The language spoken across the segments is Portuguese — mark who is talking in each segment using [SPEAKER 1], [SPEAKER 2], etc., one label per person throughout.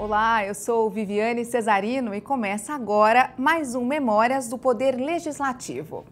[SPEAKER 1] Olá, eu sou Viviane Cesarino e começa agora mais um Memórias do Poder Legislativo.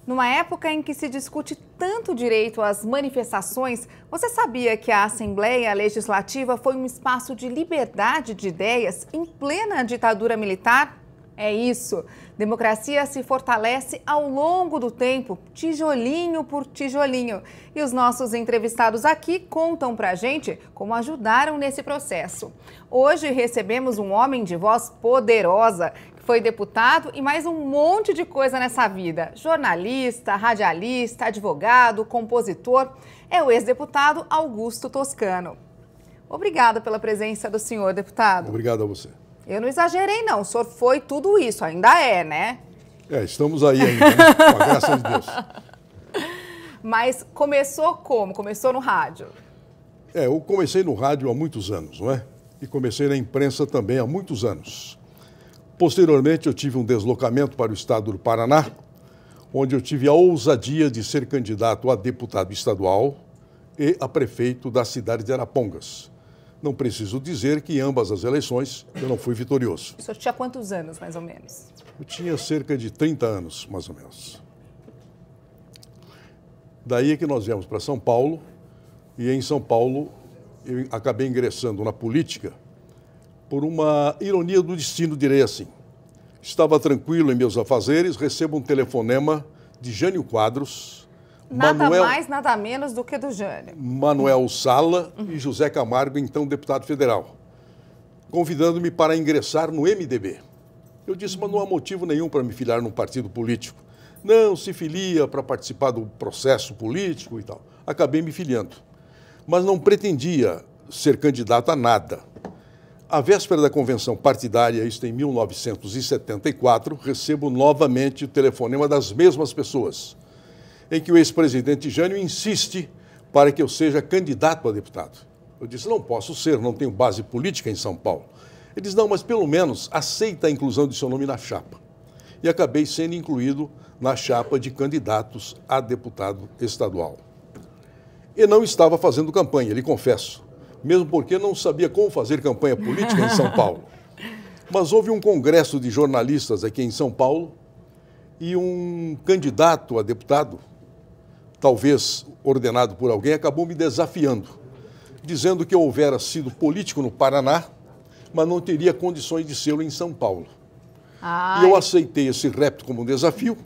[SPEAKER 1] Numa época em que se discute tanto direito às manifestações, você sabia que a Assembleia Legislativa foi um espaço de liberdade de ideias em plena ditadura militar? É isso. Democracia se fortalece ao longo do tempo, tijolinho por tijolinho. E os nossos entrevistados aqui contam pra gente como ajudaram nesse processo. Hoje recebemos um homem de voz poderosa, que foi deputado e mais um monte de coisa nessa vida. Jornalista, radialista, advogado, compositor. É o ex-deputado Augusto Toscano. Obrigada pela presença do senhor, deputado.
[SPEAKER 2] Obrigado a você.
[SPEAKER 1] Eu não exagerei, não. O senhor foi tudo isso, ainda é, né?
[SPEAKER 2] Estamos aí ainda, né? Com a graça de Deus.
[SPEAKER 1] Mas começou como? Começou no rádio?
[SPEAKER 2] Eu comecei no rádio há muitos anos, não é? E comecei na imprensa também há muitos anos. Posteriormente, eu tive um deslocamento para o estado do Paraná, onde eu tive a ousadia de ser candidato a deputado estadual e a prefeito da cidade de Arapongas. Não preciso dizer que em ambas as eleições eu não fui vitorioso.
[SPEAKER 1] O senhor tinha quantos anos, mais ou menos?
[SPEAKER 2] Eu tinha cerca de 30 anos, mais ou menos. Daí é que nós viemos para São Paulo, e em São Paulo eu acabei ingressando na política por uma ironia do destino, direi assim. Estava tranquilo em meus afazeres, recebo um telefonema de Jânio Quadros,
[SPEAKER 1] Nada mais, nada menos do que do Jânio.
[SPEAKER 2] Manuel Sala e José Camargo, então deputado federal, convidando-me para ingressar no MDB. Eu disse, mas não há motivo nenhum para me filiar num partido político. Não, se filia para participar do processo político e tal. Acabei me filiando, mas não pretendia ser candidato a nada. À véspera da convenção partidária, isto em 1974, recebo novamente o telefonema das mesmas pessoas, em que o ex-presidente Jânio insiste para que eu seja candidato a deputado. Eu disse, não posso ser, não tenho base política em São Paulo. Ele disse, não, mas pelo menos aceita a inclusão de seu nome na chapa. E acabei sendo incluído na chapa de candidatos a deputado estadual. E não estava fazendo campanha, lhe confesso, mesmo porque não sabia como fazer campanha política em São Paulo. Mas houve um congresso de jornalistas aqui em São Paulo e um candidato a deputado, talvez ordenado por alguém, acabou me desafiando, dizendo que eu houvera sido político no Paraná, mas não teria condições de ser em São Paulo. E eu aceitei esse repto como um desafio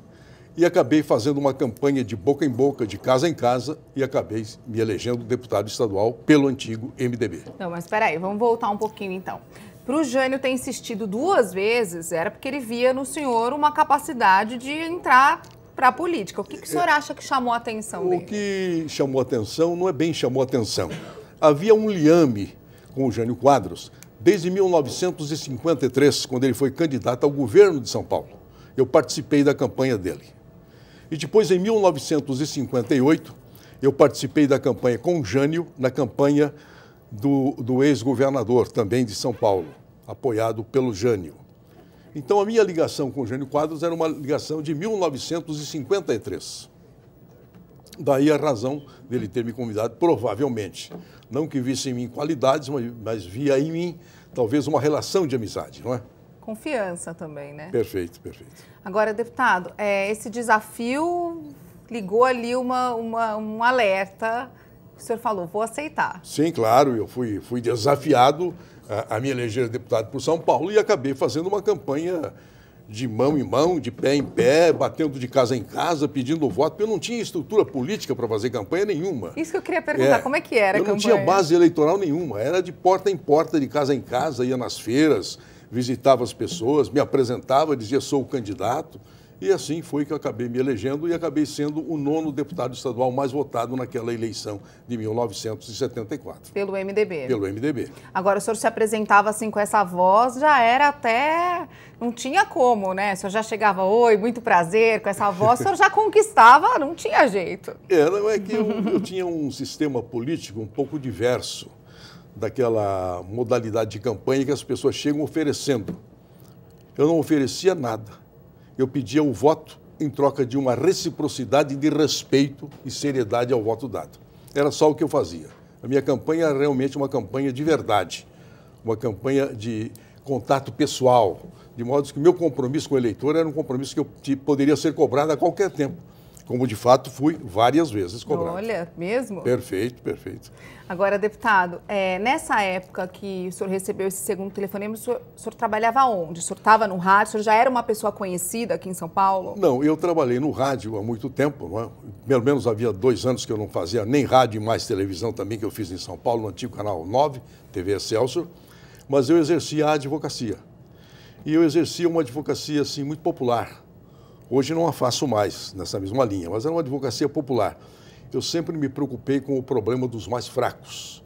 [SPEAKER 2] e acabei fazendo uma campanha de boca em boca, de casa em casa, e acabei me elegendo deputado estadual pelo antigo MDB.
[SPEAKER 1] Não, mas espera aí, vamos voltar um pouquinho então. Para o Jânio ter insistido 2 vezes, era porque ele via no senhor uma capacidade de entrar para a política. O que o senhor acha que chamou a atenção dele?
[SPEAKER 2] O que chamou a atenção não é bem chamou a atenção. Havia um liame com o Jânio Quadros desde 1953, quando ele foi candidato ao governo de São Paulo. Eu participei da campanha dele. E depois, em 1958, eu participei da campanha com o Jânio, na campanha do ex-governador também de São Paulo, apoiado pelo Jânio. Então, a minha ligação com o Jânio Quadros era uma ligação de 1953. Daí a razão dele ter me convidado, provavelmente. Não que visse em mim qualidades, mas via em mim, talvez, uma relação de amizade, não é?
[SPEAKER 1] Confiança também, né?
[SPEAKER 2] Perfeito, perfeito.
[SPEAKER 1] Agora, deputado, esse desafio ligou ali um alerta. O senhor falou, vou aceitar.
[SPEAKER 2] Sim, claro, eu fui desafiado a me eleger deputado por São Paulo e acabei fazendo uma campanha de mão em mão, de pé em pé, batendo de casa em casa, pedindo voto, porque eu não tinha estrutura política para fazer campanha nenhuma.
[SPEAKER 1] Isso que eu queria perguntar, como é que era a campanha?
[SPEAKER 2] Eu não tinha base eleitoral nenhuma, era de porta em porta, de casa em casa, ia nas feiras, visitava as pessoas, me apresentava, dizia sou o candidato. E assim foi que eu acabei me elegendo e acabei sendo o 9º deputado estadual mais votado naquela eleição de 1974.
[SPEAKER 1] Pelo MDB?
[SPEAKER 2] Pelo MDB.
[SPEAKER 1] Agora, o senhor se apresentava assim com essa voz, já era até... Não tinha como, né? O senhor já chegava, oi, muito prazer, com essa voz, o senhor já conquistava, não tinha jeito.
[SPEAKER 2] Não é que eu tinha um sistema político um pouco diverso daquela modalidade de campanha que as pessoas chegam oferecendo. Eu não oferecia nada. Eu pedia o voto em troca de uma reciprocidade de respeito e seriedade ao voto dado. Era só o que eu fazia. A minha campanha era realmente uma campanha de verdade. uma campanha de contato pessoal, de modo que o meu compromisso com o eleitor era um compromisso que poderia ser cobrado a qualquer tempo, como de fato fui várias vezes cobrado.
[SPEAKER 1] Olha, mesmo?
[SPEAKER 2] Perfeito, perfeito.
[SPEAKER 1] Agora, deputado, nessa época que o senhor recebeu esse segundo telefonema, o senhor trabalhava onde? O senhor estava no rádio? O senhor já era uma pessoa conhecida aqui em São Paulo?
[SPEAKER 2] Não, eu trabalhei no rádio há muito tempo, não é? Pelo menos havia 2 anos que eu não fazia nem rádio e mais televisão também, que eu fiz em São Paulo, no antigo Canal 9, TV Excelsior, mas eu exercia a advocacia. E eu exercia uma advocacia assim, muito popular. Hoje não a faço mais nessa mesma linha, mas era uma advocacia popular. Eu sempre me preocupei com o problema dos mais fracos.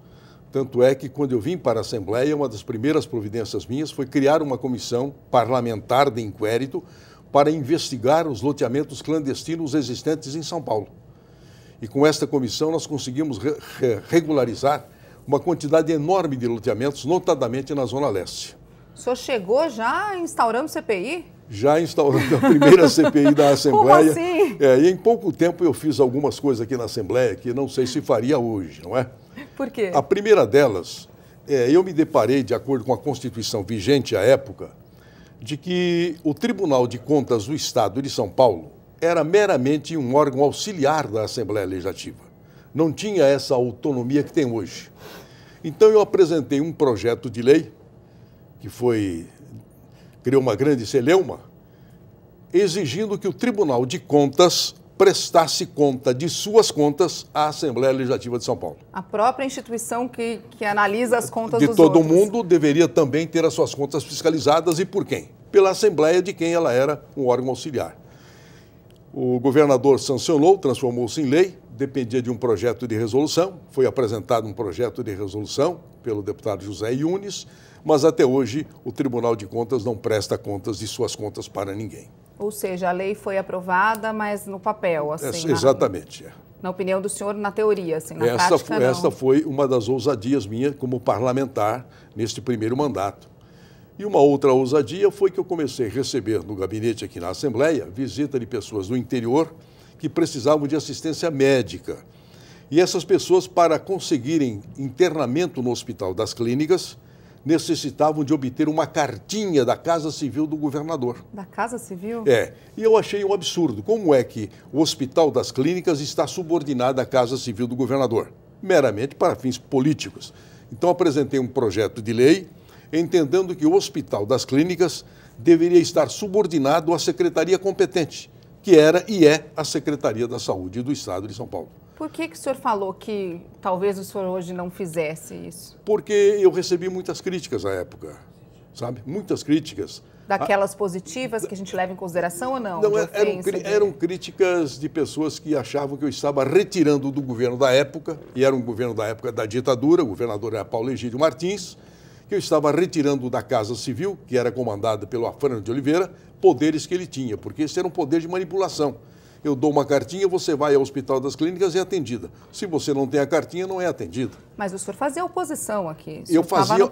[SPEAKER 2] Tanto é que, quando eu vim para a Assembleia, uma das primeiras providências minhas foi criar uma comissão parlamentar de inquérito para investigar os loteamentos clandestinos existentes em São Paulo. E com esta comissão nós conseguimos regularizar uma quantidade enorme de loteamentos, notadamente na Zona Leste.
[SPEAKER 1] O senhor chegou já instaurando CPI?
[SPEAKER 2] Já instaurando a primeira CPI da Assembleia.
[SPEAKER 1] Como assim?
[SPEAKER 2] E em pouco tempo eu fiz algumas coisas aqui na Assembleia que não sei se faria hoje, não é?
[SPEAKER 1] Por quê?
[SPEAKER 2] A primeira delas, eu me deparei, de acordo com a Constituição vigente à época, de que o Tribunal de Contas do Estado de São Paulo era meramente um órgão auxiliar da Assembleia Legislativa. Não tinha essa autonomia que tem hoje. Então eu apresentei um projeto de lei, que criou uma grande celeuma, exigindo que o Tribunal de Contas prestasse conta de suas contas à Assembleia Legislativa de São Paulo.
[SPEAKER 1] A própria instituição que analisa as contas
[SPEAKER 2] de
[SPEAKER 1] dos
[SPEAKER 2] todo
[SPEAKER 1] outros.
[SPEAKER 2] mundo deveria também ter as suas contas fiscalizadas. E por quem? Pela Assembleia, de quem ela era um órgão auxiliar. O governador sancionou, transformou-se em lei, dependia de um projeto de resolução. Foi apresentado um projeto de resolução pelo deputado José Yunes, mas até hoje o Tribunal de Contas não presta contas de suas contas para ninguém.
[SPEAKER 1] Ou seja, a lei foi aprovada, mas no papel, assim.
[SPEAKER 2] Exatamente.
[SPEAKER 1] Na opinião do senhor, na teoria, assim, na prática, não.
[SPEAKER 2] Esta foi uma das ousadias minhas como parlamentar neste primeiro mandato. E uma outra ousadia foi que eu comecei a receber no gabinete aqui na Assembleia visita de pessoas do interior que precisavam de assistência médica. E essas pessoas, para conseguirem internamento no Hospital das Clínicas, necessitavam de obter uma cartinha da Casa Civil do governador.
[SPEAKER 1] Da Casa Civil?
[SPEAKER 2] E eu achei um absurdo. Como é que o Hospital das Clínicas está subordinado à Casa Civil do governador? Meramente para fins políticos. Então apresentei um projeto de lei, entendendo que o Hospital das Clínicas deveria estar subordinado à secretaria competente, que era e é a Secretaria da Saúde do Estado de São Paulo.
[SPEAKER 1] Por que o senhor falou que talvez o senhor hoje não fizesse isso?
[SPEAKER 2] Porque eu recebi muitas críticas à época, sabe? Muitas críticas.
[SPEAKER 1] Daquelas positivas que a gente leva em consideração ou não?
[SPEAKER 2] Não, eram críticas de pessoas que achavam que eu estava retirando do governo da época, e era um governo da época da ditadura, o governador era Paulo Egídio Martins, que eu estava retirando da Casa Civil, que era comandada pelo Afrânio de Oliveira, poderes que ele tinha, porque esse era um poder de manipulação. Eu dou uma cartinha, você vai ao Hospital das Clínicas e é atendida. Se você não tem a cartinha, não é atendida.
[SPEAKER 1] Mas o senhor fazia oposição aqui.
[SPEAKER 2] Eu fazia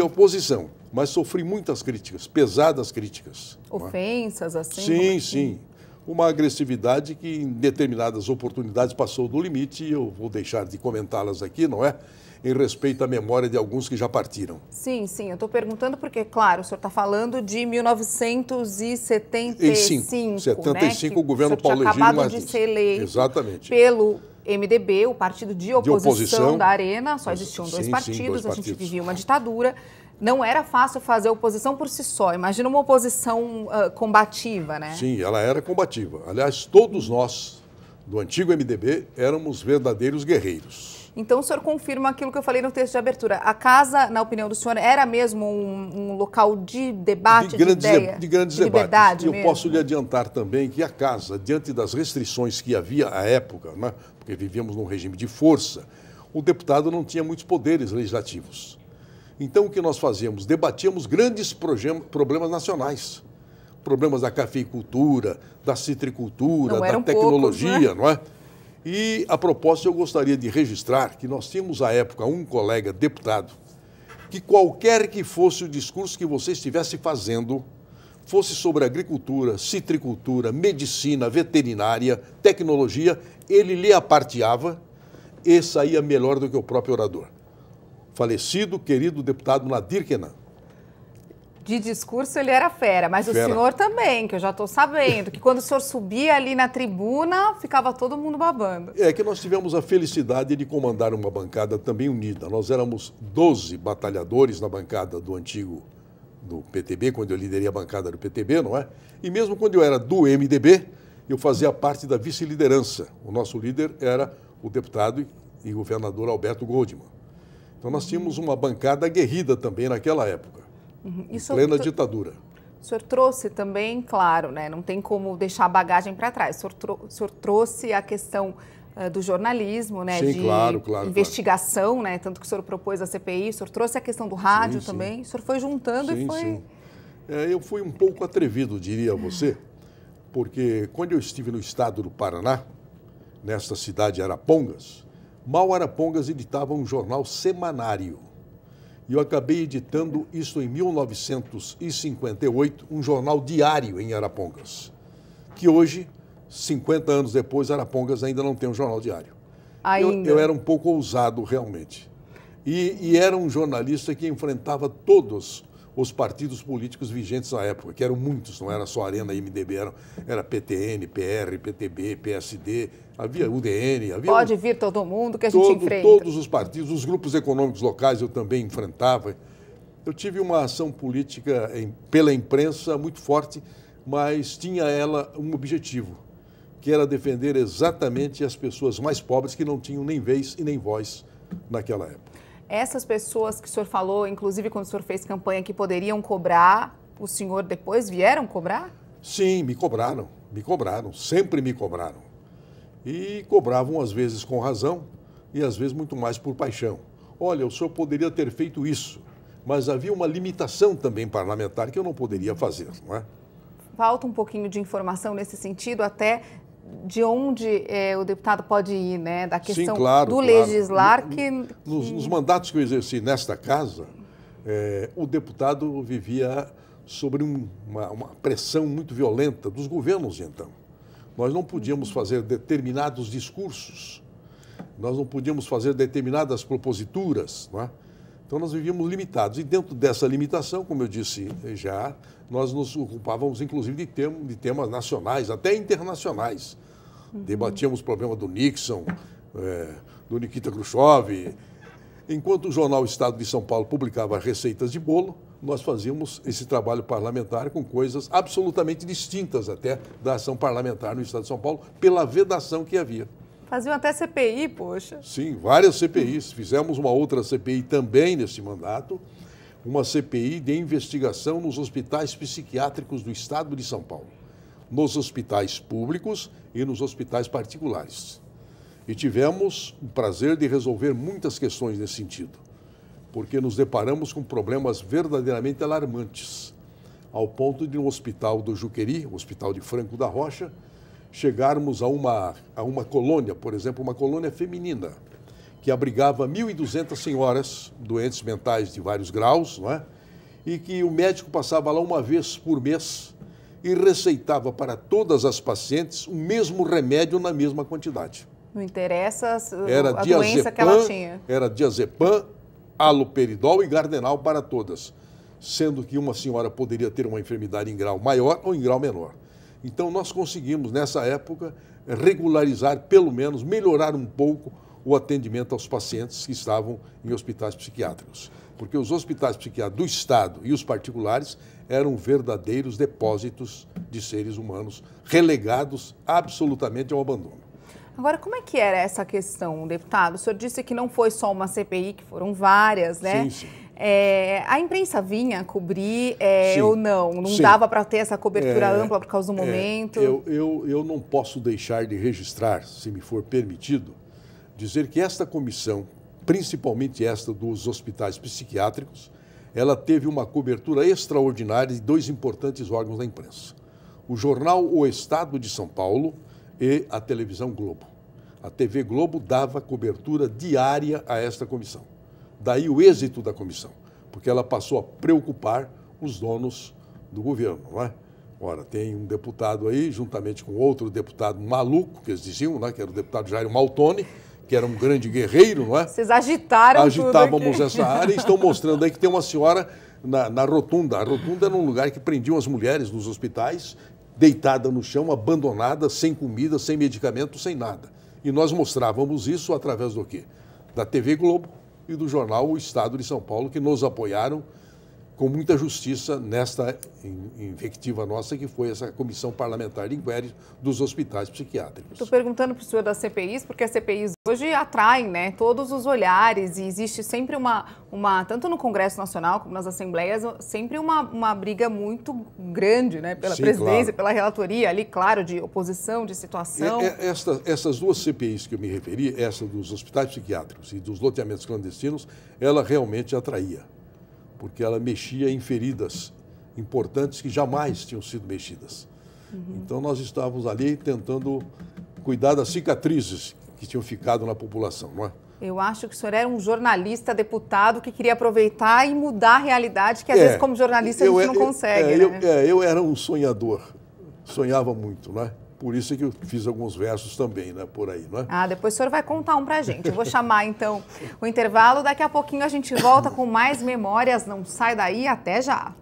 [SPEAKER 2] oposição, mas sofri muitas críticas, pesadas críticas.
[SPEAKER 1] Ofensas, assim?
[SPEAKER 2] Sim, sim. Uma agressividade que em determinadas oportunidades passou do limite e eu vou deixar de comentá-las aqui, não é? Em respeito à memória de alguns que já partiram.
[SPEAKER 1] Sim, sim. Eu estou perguntando porque, claro, o senhor está falando de 1975,
[SPEAKER 2] 75, né? O governo Paulo Egídio
[SPEAKER 1] Martins.
[SPEAKER 2] Acabado
[SPEAKER 1] de ser eleito
[SPEAKER 2] exatamente.
[SPEAKER 1] Pelo MDB, o partido de oposição da Arena. Só existiam dois partidos, a gente vivia uma ditadura. Não era fácil fazer oposição por si só. Imagina uma oposição combativa, né?
[SPEAKER 2] Sim, ela era combativa. Aliás, todos nós, do antigo MDB, éramos verdadeiros guerreiros.
[SPEAKER 1] Então, o senhor confirma aquilo que eu falei no texto de abertura. A casa, na opinião do senhor, era mesmo um local de debate, de ideia?
[SPEAKER 2] De grandes
[SPEAKER 1] de
[SPEAKER 2] debates. Eu
[SPEAKER 1] mesmo?
[SPEAKER 2] posso lhe adiantar também que a casa, diante das restrições que havia à época, né, porque vivíamos num regime de força, o deputado não tinha muitos poderes legislativos. Então, o que nós fazíamos? Debatíamos grandes problemas nacionais. Problemas da cafeicultura, da citricultura, da tecnologia, poucos, né? Não é? E, a propósito, eu gostaria de registrar que nós tínhamos, à época, um colega deputado que qualquer que fosse o discurso que você estivesse fazendo, fosse sobre agricultura, citricultura, medicina, veterinária, tecnologia, ele lhe aparteava e saía melhor do que o próprio orador. falecido, querido deputado Nadir Kenan.
[SPEAKER 1] De discurso ele era fera, mas o senhor também, que eu já estou sabendo, que quando o senhor subia ali na tribuna, ficava todo mundo babando.
[SPEAKER 2] É que nós tivemos a felicidade de comandar uma bancada também unida. Nós éramos 12 batalhadores na bancada do antigo do PTB, quando eu liderei a bancada do PTB, não é? E mesmo quando eu era do MDB, eu fazia parte da vice-liderança. O nosso líder era o deputado e governador Alberto Goldman. Então nós tínhamos uma bancada aguerrida também naquela época. Em plena ditadura.
[SPEAKER 1] O senhor trouxe também, claro, né, não tem como deixar a bagagem para trás. O senhor trouxe a questão do jornalismo, né,
[SPEAKER 2] sim,
[SPEAKER 1] de
[SPEAKER 2] claro,
[SPEAKER 1] investigação, né, tanto que o senhor propôs a CPI, o senhor trouxe a questão do rádio também, o senhor foi juntando e foi...
[SPEAKER 2] Sim. Eu fui um pouco atrevido, diria a você, porque quando eu estive no estado do Paraná, nesta cidade de Arapongas, mal Arapongas editava um jornal semanário. E eu acabei editando isso em 1958, um jornal diário em Arapongas, que hoje, 50 anos depois, Arapongas ainda não tem um jornal diário. Eu era um pouco ousado, realmente. E era um jornalista que enfrentava todos os partidos políticos vigentes na época, que eram muitos, não era só Arena e MDB, era PTN, PR, PTB, PSD, havia UDN, havia...
[SPEAKER 1] Pode vir todo mundo que a gente enfrenta.
[SPEAKER 2] Todos os partidos, os grupos econômicos locais eu também enfrentava. Eu tive uma ação política pela imprensa muito forte, mas tinha ela um objetivo, que era defender exatamente as pessoas mais pobres que não tinham nem vez e nem voz naquela época.
[SPEAKER 1] Essas pessoas que o senhor falou, inclusive quando o senhor fez campanha, que poderiam cobrar, o senhor depois vieram cobrar?
[SPEAKER 2] Sim, me cobraram, sempre me cobraram. E cobravam às vezes com razão e às vezes muito mais por paixão. Olha, o senhor poderia ter feito isso, mas havia uma limitação também parlamentar que eu não poderia fazer, não é?
[SPEAKER 1] Falta um pouquinho de informação nesse sentido, até de onde o deputado pode ir, né? Da questão do legislar
[SPEAKER 2] Nos mandatos que eu exerci nesta casa, o deputado vivia sobre uma pressão muito violenta dos governos de então. Nós não podíamos fazer determinados discursos, nós não podíamos fazer determinadas proposituras, não é? Então nós vivíamos limitados. E dentro dessa limitação, como eu disse já, nós nos ocupávamos inclusive de temas nacionais, até internacionais. Debatíamos o problema do Nixon, do Nikita Khrushchev. Enquanto o jornal Estado de São Paulo publicava receitas de bolo, nós fazíamos esse trabalho parlamentar com coisas absolutamente distintas até da ação parlamentar no Estado de São Paulo, pela vedação que havia.
[SPEAKER 1] Faziam até CPI, poxa.
[SPEAKER 2] Sim, várias CPIs. Fizemos uma outra CPI também nesse mandato, uma CPI de investigação nos hospitais psiquiátricos do Estado de São Paulo, nos hospitais públicos e nos hospitais particulares. E tivemos o prazer de resolver muitas questões nesse sentido, porque nos deparamos com problemas verdadeiramente alarmantes, ao ponto de no hospital do Juqueri, o Hospital de Franco da Rocha, chegarmos a uma colônia, por exemplo, uma colônia feminina, que abrigava 1.200 senhoras doentes mentais de vários graus, não é? E que o médico passava lá uma vez por mês e receitava para todas as pacientes o mesmo remédio na mesma quantidade.
[SPEAKER 1] Não interessa a doença que ela tinha.
[SPEAKER 2] Era diazepam, haloperidol e gardenal para todas, sendo que uma senhora poderia ter uma enfermidade em grau maior ou em grau menor. Então, nós conseguimos, nessa época, regularizar, pelo menos, melhorar um pouco o atendimento aos pacientes que estavam em hospitais psiquiátricos. Porque os hospitais psiquiátricos do Estado e os particulares eram verdadeiros depósitos de seres humanos relegados absolutamente ao abandono.
[SPEAKER 1] Agora, como é que era essa questão, deputado? O senhor disse que não foi só uma CPI, que foram várias, né?
[SPEAKER 2] Sim, sim.
[SPEAKER 1] A imprensa vinha cobrir ou não? Não dava para ter essa cobertura ampla por causa do momento?
[SPEAKER 2] Eu não posso deixar de registrar, se me for permitido, dizer que esta comissão, principalmente esta dos hospitais psiquiátricos, ela teve uma cobertura extraordinária de dois importantes órgãos da imprensa. O jornal O Estado de São Paulo e a televisão Globo. A TV Globo dava cobertura diária a esta comissão. Daí o êxito da comissão, porque ela passou a preocupar os donos do governo, não é? Ora, tem um deputado aí, juntamente com outro deputado maluco, que eles diziam, né, que era o deputado Jairo Maltoni, que era um grande guerreiro, não é?
[SPEAKER 1] Vocês agitaram
[SPEAKER 2] Agitávamos
[SPEAKER 1] tudo aqui.
[SPEAKER 2] essa área e estão mostrando aí que tem uma senhora na rotunda. A rotunda era um lugar que prendiam as mulheres nos hospitais, deitada no chão, abandonada, sem comida, sem medicamento, sem nada. E nós mostrávamos isso através do quê? Da TV Globo e do jornal O Estado de São Paulo, que nos apoiaram com muita justiça nesta invectiva nossa, que foi essa comissão parlamentar de inquérito dos hospitais psiquiátricos.
[SPEAKER 1] Estou perguntando para o senhor das CPIs, porque as CPIs hoje atraem, né, todos os olhares e existe sempre tanto no Congresso Nacional como nas assembleias, sempre uma briga muito grande, né, pela presidência, claro, pela relatoria ali, claro, de oposição, de situação.
[SPEAKER 2] Essas duas CPIs que eu me referi, essa dos hospitais psiquiátricos e dos loteamentos clandestinos, ela realmente atraía, porque ela mexia em feridas importantes que jamais tinham sido mexidas. Então, nós estávamos ali tentando cuidar das cicatrizes que tinham ficado na população, não é?
[SPEAKER 1] Eu acho que o senhor era um jornalista, deputado, que queria aproveitar e mudar a realidade, que às vezes, como jornalista, a gente não consegue, né?
[SPEAKER 2] Eu era um sonhador, sonhava muito, não é? Por isso é que eu fiz alguns versos também, né, por aí, não é?
[SPEAKER 1] Ah, depois o senhor vai contar um pra gente. Eu vou chamar, então, o intervalo. Daqui a pouquinho a gente volta com mais memórias. Não sai daí, até já!